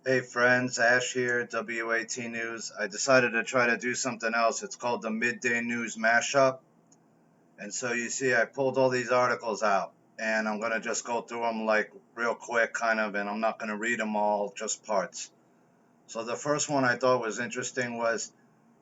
Hey friends, Ash here, WAT News. I decided to try to do something else. It's called the Midday News Mashup. And so you see, I pulled all these articles out, and I'm going to just go through them like real quick, kind of, and I'm not going to read them all, just parts. So the first one I thought was interesting was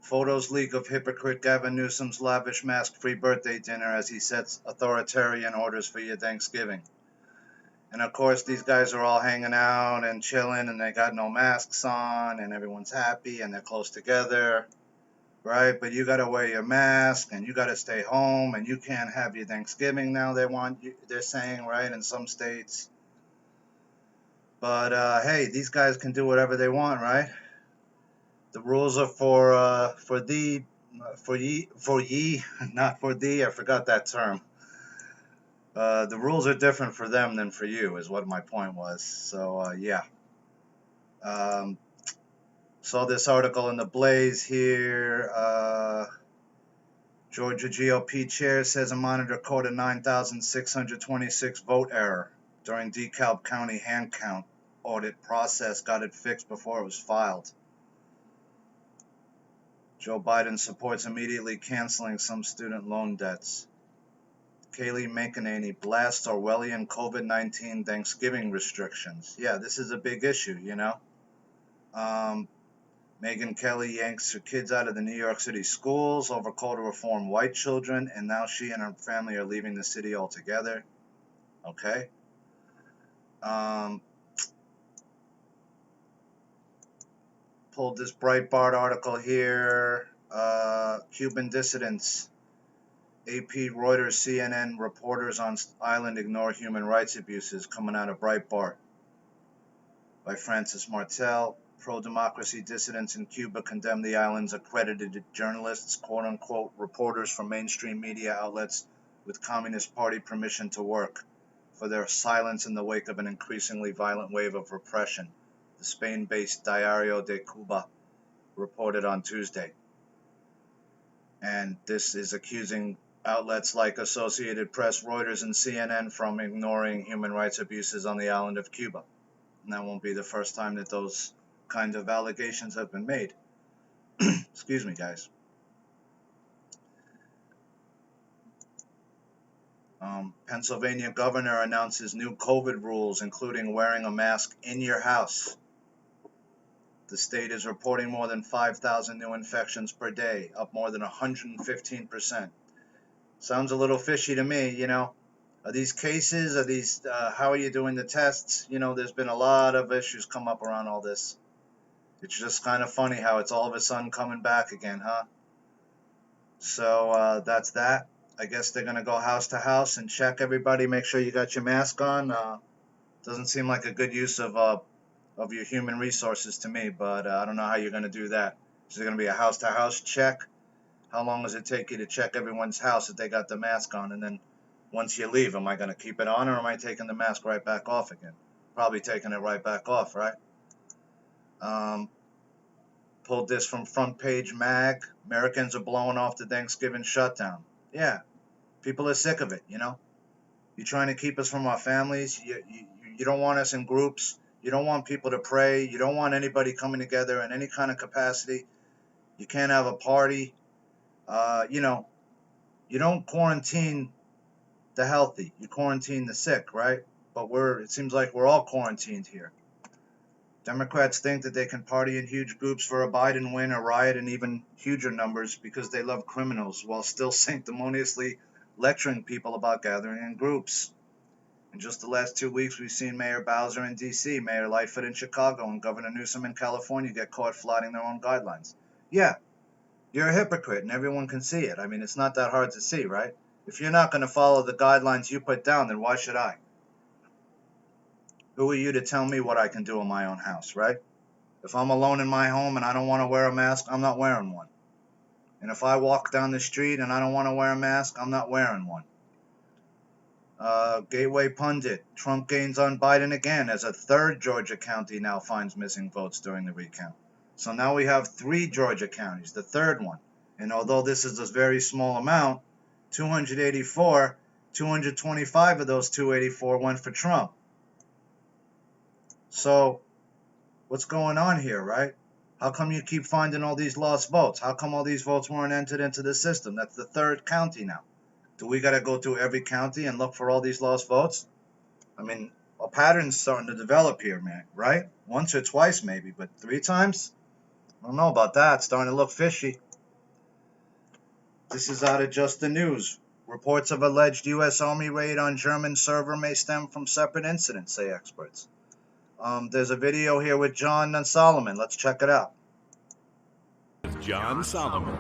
photos leak of hypocrite Gavin Newsom's lavish mask-free birthday dinner as he sets authoritarian orders for your Thanksgiving. And of course, these guys are all hanging out and chilling, and they got no masks on, and everyone's happy, and they're close together, right? But you got to wear your mask, and you got to stay home, and you can't have your Thanksgiving now. They're saying, right, in some states. But hey, these guys can do whatever they want, right? The rules are for thee, for ye, not for thee. I forgot that term. The rules are different for them than for you, is what my point was. So yeah. Um, Saw this article in the Blaze here. Georgia GOP chair says a monitor caught a 9,626 vote error during DeKalb County hand count audit process. Got it fixed before it was filed. Joe Biden supports immediately canceling some student loan debts. Kayleigh McEnany blasts Orwellian COVID-19 Thanksgiving restrictions. Yeah, this is a big issue, you know. Megyn Kelly yanks her kids out of the New York City schools over call to reform white children, and now she and her family are leaving the city altogether. Okay. Um, Pulled this Breitbart article here. Cuban dissidents. AP, Reuters, CNN reporters on island ignore human rights abuses, coming out of Breitbart by Francis Martel. Pro-democracy dissidents in Cuba condemn the island's accredited journalists, quote-unquote, reporters from mainstream media outlets with Communist Party permission to work, for their silence in the wake of an increasingly violent wave of repression, the Spain-based Diario de Cuba reported on Tuesday. And this is accusing outlets like Associated Press, Reuters, and CNN from ignoring human rights abuses on the island of Cuba. And that won't be the first time that those kind of allegations have been made. Excuse me, guys. Pennsylvania governor announces new COVID rules, including wearing a mask in your house. The state is reporting more than 5,000 new infections per day, up more than 115%. Sounds a little fishy to me, you know. Are these cases? Are these? How are you doing the tests? You know, there's been a lot of issues come up around all this. It's just kind of funny how it's all of a sudden coming back again, huh? So that's that. I guess they're gonna go house to house and check everybody, make sure you got your mask on. Doesn't seem like a good use of your human resources to me, but I don't know how you're gonna do that. Is it gonna be a house to house check? How long does it take you to check everyone's house if they got the mask on? And then once you leave, am I gonna keep it on or am I taking the mask right back off again? Probably taking it right back off, right? Um, Pulled this from Front Page Mag. Americans are blowing off the Thanksgiving shutdown. Yeah, people are sick of it, you know? You're trying to keep us from our families. You don't want us in groups. You don't want people to pray. You don't want anybody coming together in any kind of capacity. You can't have a party. You know, you don't quarantine the healthy. You quarantine the sick, right? But it seems like we're all quarantined here. Democrats think that they can party in huge groups for a Biden win or riot in even huger numbers because they love criminals, while still sanctimoniously lecturing people about gathering in groups. In just the last 2 weeks, we've seen Mayor Bowser in D.C., Mayor Lightfoot in Chicago, and Governor Newsom in California get caught flouting their own guidelines. Yeah, you're a hypocrite, and everyone can see it. I mean, it's not that hard to see, right? If you're not going to follow the guidelines you put down, then why should I? Who are you to tell me what I can do in my own house, right? If I'm alone in my home and I don't want to wear a mask, I'm not wearing one. And if I walk down the street and I don't want to wear a mask, I'm not wearing one. Gateway Pundit, Trump gains on Biden again as a third Georgia county now finds missing votes during the recount. So now we have 3 Georgia counties, the third one. And although this is a very small amount, 284, 225 of those 284 went for Trump. So What's going on here, right? How come you keep finding all these lost votes? How come all these votes weren't entered into the system? That's the third county now. Do we got to go through every county and look for all these lost votes? I mean, a pattern's starting to develop here, man, right? Once or twice maybe, but 3 times? I don't know about that. It's starting to look fishy. This is out of Just the News. Reports of alleged U.S. Army raid on German server may stem from separate incidents, say experts. There's a video here with John and Solomon. Let's check it out. John Solomon.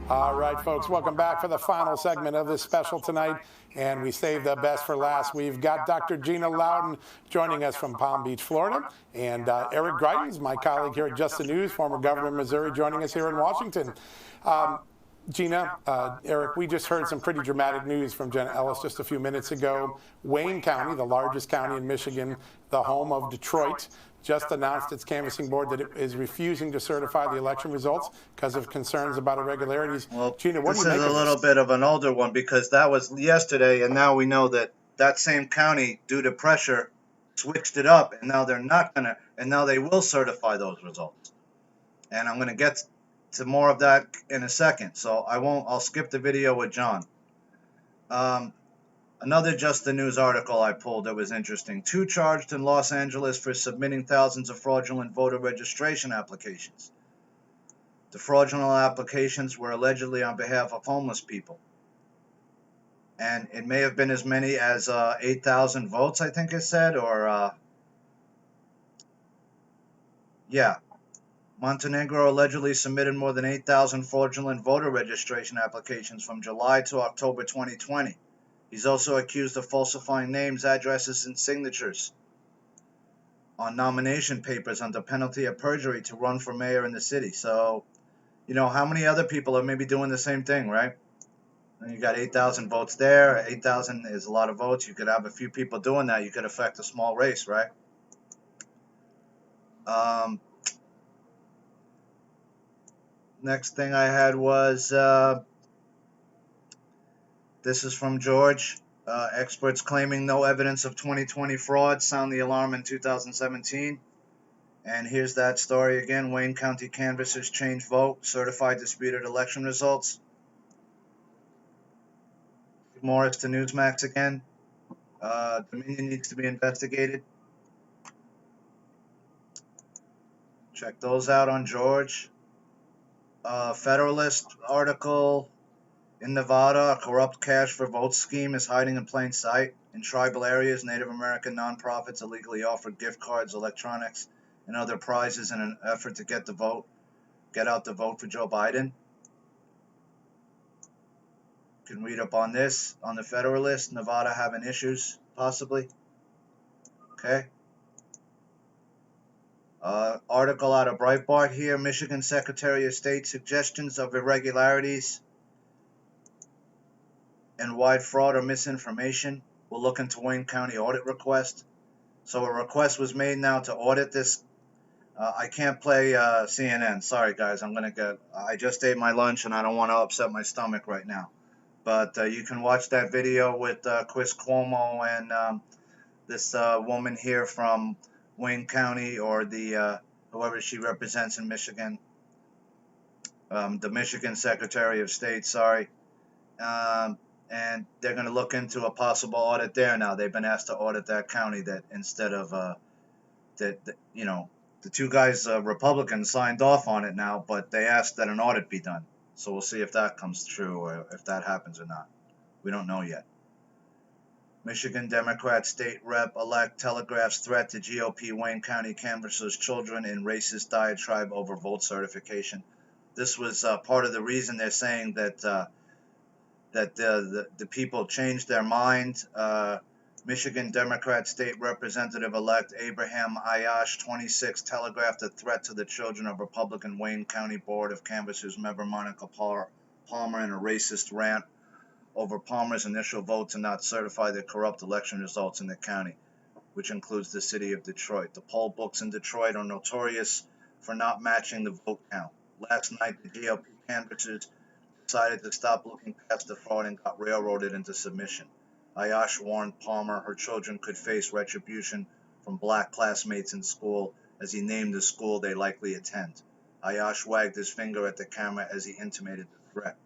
All right, folks, welcome back for the final segment of this special tonight. And we saved the best for last. We've got Dr. Gina Loudon joining us from Palm Beach, Florida. And Eric Greitens, my colleague here at Just the News, former governor of Missouri, joining us here in Washington. Gina, Eric, we just heard some pretty dramatic news from Jenna Ellis just a few minutes ago. Wayne County, the largest county in Michigan, the home of Detroit, just announced its canvassing board that it is refusing to certify the election results because of concerns about irregularities. Well, Gina, what do this you is make a of little this? bit of an older one because that was yesterday, and now we know that that same county, due to pressure, switched it up, and now they're not gonna, and now they will certify those results. And I'm gonna get to more of that in a second, so I'll skip the video with John. Another Just the News article I pulled that was interesting. 2 charged in Los Angeles for submitting thousands of fraudulent voter registration applications. The fraudulent applications were allegedly on behalf of homeless people. And it may have been as many as 8,000 votes, I think it said, or yeah. Montenegro allegedly submitted more than 8,000 fraudulent voter registration applications from July to October 2020. He's also accused of falsifying names, addresses, and signatures on nomination papers under penalty of perjury to run for mayor in the city. So, you know, how many other people are maybe doing the same thing, right? And you got 8,000 votes there. 8,000 is a lot of votes. You could have a few people doing that. You could affect a small race, right? Next thing I had was this is from George. Experts claiming no evidence of 2020 fraud sound the alarm in 2017. And here's that story again. Wayne County canvassers change vote, certified disputed election results. Morris to Newsmax again. Dominion needs to be investigated. Check those out on George. Federalist article. In Nevada, a corrupt cash for votes scheme is hiding in plain sight. In tribal areas, Native American nonprofits illegally offer gift cards, electronics, and other prizes in an effort to get out the vote for Joe Biden. You can read up on this on the Federalist. Nevada having issues, possibly. Okay. Article out of Breitbart here. Michigan Secretary of State suggestions of irregularities and wide fraud or misinformation will look into Wayne County audit request. So a request was made now to audit this. I can't play CNN. Sorry, guys. I just ate my lunch and I don't want to upset my stomach right now. But you can watch that video with Chris Cuomo and this woman here from Wayne County, or the whoever she represents in Michigan. The Michigan Secretary of State, sorry. And they're going to look into a possible audit there now. They've been asked to audit that county, that instead of you know, the 2 guys, Republicans, signed off on it now, but they asked that an audit be done. So we'll see if that comes true or if that happens or not. We don't know yet. Michigan Democrat State Rep-elect telegraphs threat to GOP Wayne County canvassers' children in racist diatribe over vote certification. This was part of the reason they're saying that the people changed their mind. Michigan Democrat State Representative-elect Abraham Ayash, 26, telegraphed a threat to the children of Republican Wayne County Board of Canvassers member Monica Palmer in a racist rant over Palmer's initial vote to not certify the corrupt election results in the county, which includes the city of Detroit. The poll books in Detroit are notorious for not matching the vote count. Last night, the GOP canvassers decided to stop looking past the fraud and got railroaded into submission. Ayash warned Palmer her children could face retribution from black classmates in school as he named the school they likely attend. Ayash wagged his finger at the camera as he intimated the threat.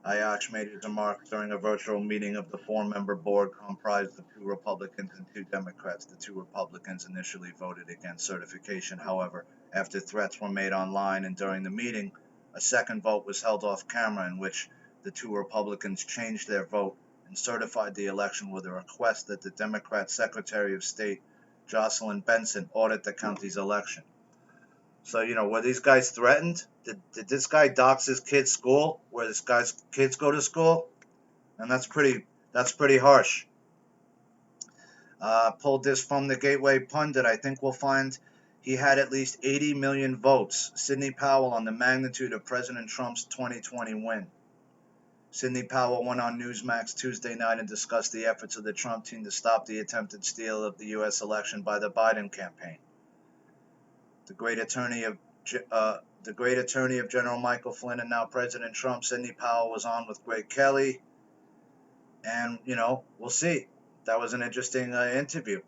Ayash made his remarks during a virtual meeting of the four-member board comprised of 2 Republicans and 2 Democrats. The 2 Republicans initially voted against certification. However, after threats were made online and during the meeting, a second vote was held off camera in which the 2 Republicans changed their vote and certified the election with a request that the Democrat Secretary of State, Jocelyn Benson, audit the county's election. So, were these guys threatened? Did this guy dox his kid's school, where this guy's kids go to school? And that's pretty harsh. Pulled this from the Gateway Pundit. I think we'll find he had at least 80 million votes. Sidney Powell on the magnitude of President Trump's 2020 win. Sidney Powell went on Newsmax Tuesday night and discussed the efforts of the Trump team to stop the attempted steal of the U.S. election by the Biden campaign. The great attorney of General Michael Flynn and now President Trump, Sidney Powell, was on with Greg Kelly, and we'll see. That was an interesting interview.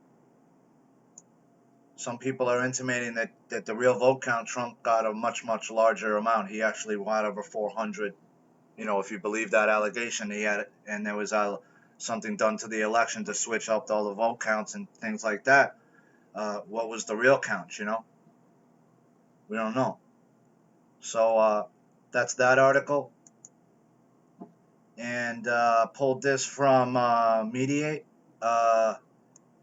Some people are intimating that the real vote count, Trump got a much larger amount. He actually got over 400. If you believe that allegation, he had it, and there was something done to the election to switch up all the vote counts and things like that. What was the real count? We don't know. So that's that article. And pulled this from Midday.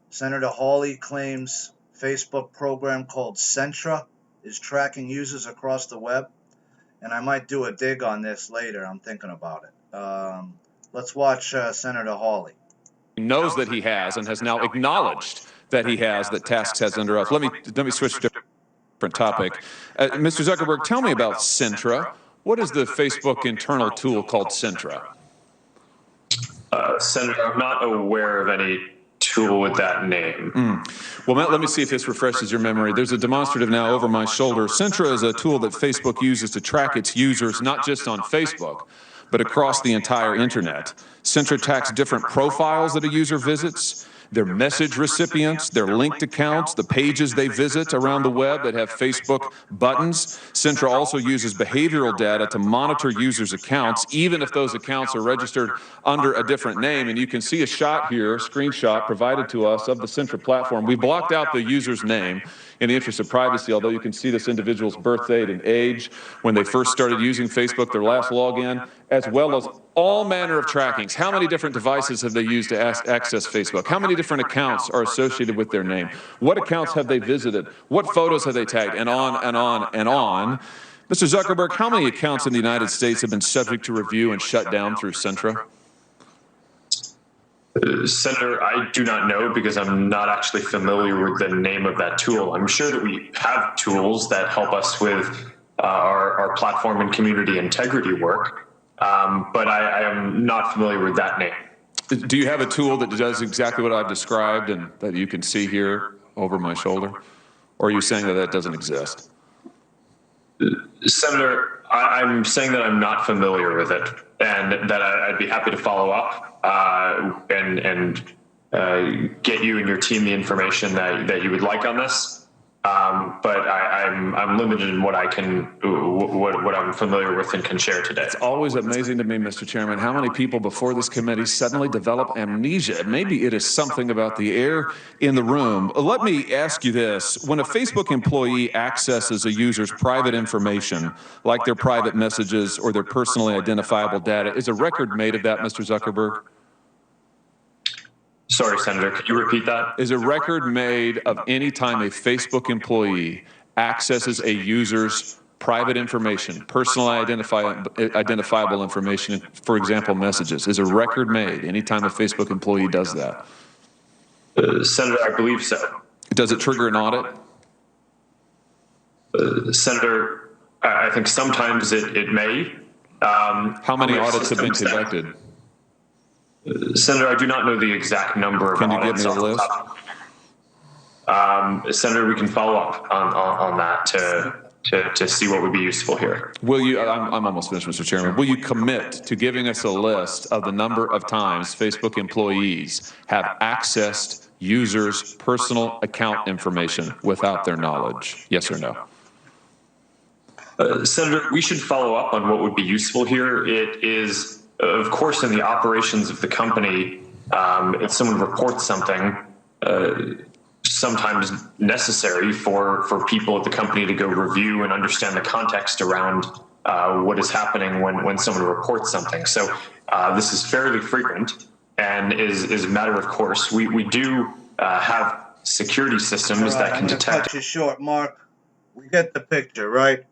Senator Hawley claims Facebook program called Sentra is tracking users across the web. And I might do a dig on this later. I'm thinking about it. Let's watch Senator Hawley. He knows that he has and has now acknowledged that he has, that tasks has under us. Let me switch to different topic. Mr. Zuckerberg, tell me about Sentra. What is the Facebook internal tool called Sentra? Senator, I'm not aware of any tool with that name. Well, Matt, let me see if this refreshes your memory. There's a demonstrative now over my shoulder. Sentra is a tool that Facebook uses to track its users, not just on Facebook, but across the entire internet. Sentra tracks different profiles that a user visits, their message recipients, their linked accounts, the pages they visit around the web that have Facebook buttons. Sentra also uses behavioral data to monitor users' accounts, even if those accounts are registered under a different name. And you can see a shot here, screenshot provided to us of the Sentra platform. We blocked out the user's name in the interest of privacy, although you can see this individual's birth date and age, when they first started using Facebook, their last login, as well as all manner of trackings. How many different devices have they used to access Facebook? How many different accounts are associated with their name? What accounts have they visited? What photos have they tagged? And on and on and on. Mr. Zuckerberg, how many accounts in the United States have been subject to review and shut down through Sentra? Senator, I do not know because I'm not actually familiar with the name of that tool. I'm sure that we have tools that help us with our platform and community integrity work, but I am not familiar with that name. Do you have a tool that does exactly what I've described and that you can see here over my shoulder? Or are you saying that that doesn't exist? Senator, I'm saying that I'm not familiar with it and that I'd be happy to follow up and get you and your team the information that you would like on this. But I'm limited in what I'm familiar with and can share today. It's always amazing to me, Mr. Chairman, how many people before this committee suddenly develop amnesia. Maybe it is something about the air in the room. Let me ask you this. When a Facebook employee accesses a user's private information, like their private messages or their personally identifiable data, is a record made of that, Mr. Zuckerberg? Sorry, Senator, could you repeat that? Is a record made of any time a Facebook employee accesses a user's private information, personally identifiable information, for example, messages? Is a record made any time a Facebook employee does that? Senator, I believe so. Does it trigger an audit? Senator, I think sometimes it may. How many audits have been conducted? Senator, I do not know the exact number of audits. Can you give me a list? Senator, we can follow up on that to see what would be useful here. Will you, I'm almost finished, Mr. Chairman. Will you commit to giving us a list of the number of times Facebook employees have accessed users' personal account information without their knowledge? Yes or no? Senator, we should follow up on what would be useful here. It is, of course, in the operations of the company, if someone reports something, sometimes necessary for people at the company to go review and understand the context around what is happening when someone reports something. So this is fairly frequent and is a matter of course. We do have security systems that can detect. I'm gonna cut you short, Mark. We get the picture, right?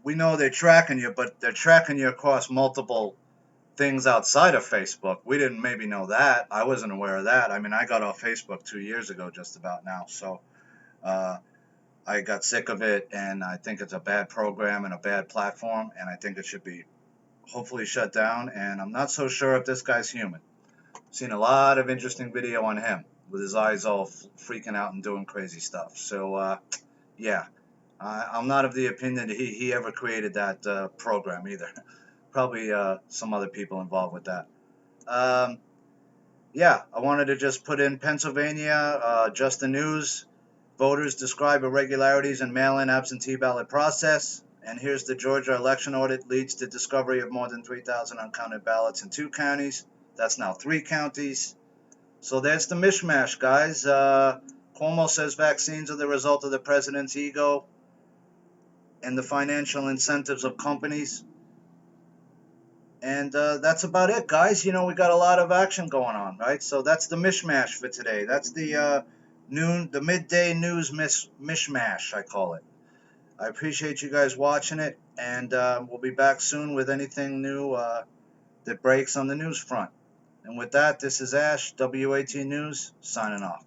We know they're tracking you, but they're tracking you across multiple things outside of Facebook. We didn't maybe know that. I wasn't aware of that. I mean, I got off Facebook 2 years ago, just about now. So I got sick of it, and I think it's a bad program and a bad platform, and I think it should be hopefully shut down. And I'm not so sure if this guy's human. Seen a lot of interesting video on him with his eyes all freaking out and doing crazy stuff. So yeah, I'm not of the opinion that he ever created that program either. Probably some other people involved with that. Yeah, I wanted to just put in Pennsylvania, just the news. Voters describe irregularities in mail-in absentee ballot process. And here's the Georgia election audit leads to discovery of more than 3,000 uncounted ballots in 2 counties. That's now 3 counties. So there's the mishmash, guys. Cuomo says vaccines are the result of the president's ego and the financial incentives of companies. And that's about it, guys. You know, we got a lot of action going on, right? So that's the mishmash for today. That's the midday news mishmash, I call it. I appreciate you guys watching it, and we'll be back soon with anything new that breaks on the news front. And with that, this is Ash, WAT News, signing off.